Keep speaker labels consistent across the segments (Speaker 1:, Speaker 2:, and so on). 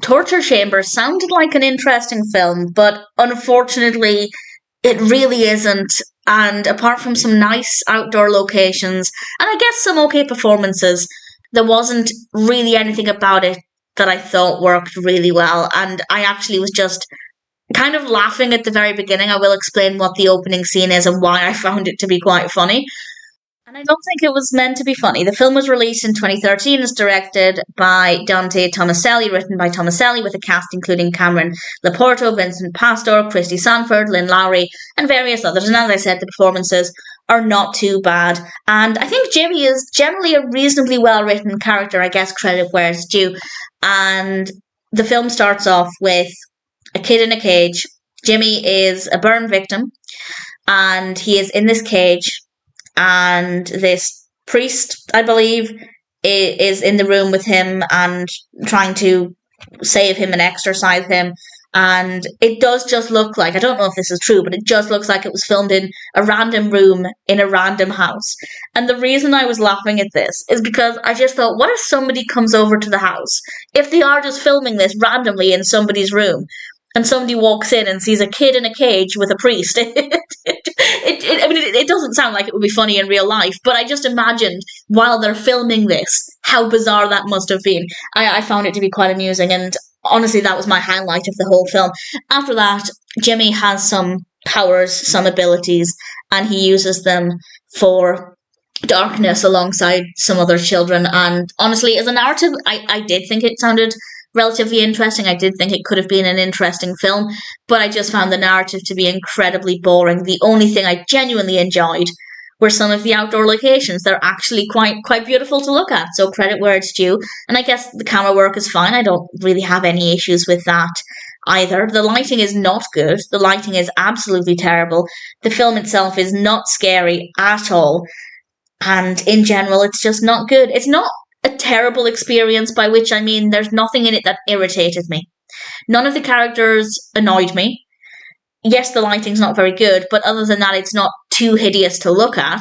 Speaker 1: Torture Chamber sounded like an interesting film, but unfortunately, it really isn't. And apart from some nice outdoor locations, and I guess some okay performances, there wasn't really anything about it that I thought worked really well. And I actually was just kind of laughing at the very beginning. I will explain what the opening scene is and why I found it to be quite funny. And I don't think it was meant to be funny. The film was released in 2013. It's directed by Dante Tomaselli, written by Tomaselli, with a cast including Carmen, LoPorto, Vincent Pastore, Christie Sanford, Lynn Lowry, and various others. And as I said, the performances are not too bad. And I think Jimmy is generally a reasonably well-written character, I guess credit where it's due. And the film starts off with a kid in a cage. Jimmy is a burn victim, and he is in this cage, and this priest, I believe, is in the room with him and trying to save him and exorcise him. And it does just look like, I don't know if this is true, but it just looks like it was filmed in a random room in a random house. And the reason I was laughing at this is because I just thought, what if somebody comes over to the house? If they are just filming this randomly in somebody's room, and somebody walks in and sees a kid in a cage with a priest. It doesn't sound like it would be funny in real life, but I just imagined while they're filming this, how bizarre that must have been. I found it to be quite amusing, and honestly, that was my highlight of the whole film. After that, Jimmy has some powers, some abilities, and he uses them for darkness alongside some other children. And honestly, as a narrative, I did think it sounded relatively interesting. I did think it could have been an interesting film, but I just found the narrative to be incredibly boring. The only thing I genuinely enjoyed were some of the outdoor locations. They're actually quite beautiful to look at, so credit where it's due. And I guess the camera work is fine. I don't really have any issues with that either. The lighting is not good. The lighting is absolutely terrible. The film itself is not scary at all. And in general, it's just not good. It's not a terrible experience, by which I mean there's nothing in it that irritated me. None of the characters annoyed me. Yes, the lighting's not very good, but other than that, it's not too hideous to look at.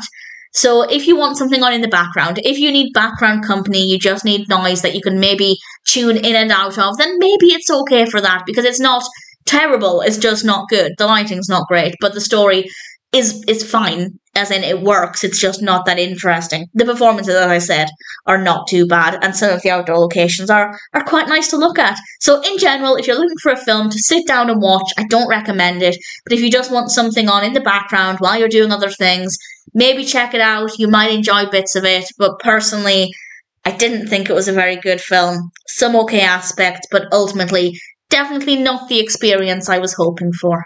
Speaker 1: So if you want something on in the background, if you need background company, you just need noise that you can maybe tune in and out of, then maybe it's okay for that, because it's not terrible, it's just not good. The lighting's not great, but the story is fine, as in it works, it's just not that interesting. The performances, as I said, are not too bad, and some of the outdoor locations are quite nice to look at. So in general, if you're looking for a film to sit down and watch, I don't recommend it, but if you just want something on in the background while you're doing other things, maybe check it out. You might enjoy bits of it, but personally, I didn't think it was a very good film. Some okay aspects, but ultimately, definitely not the experience I was hoping for.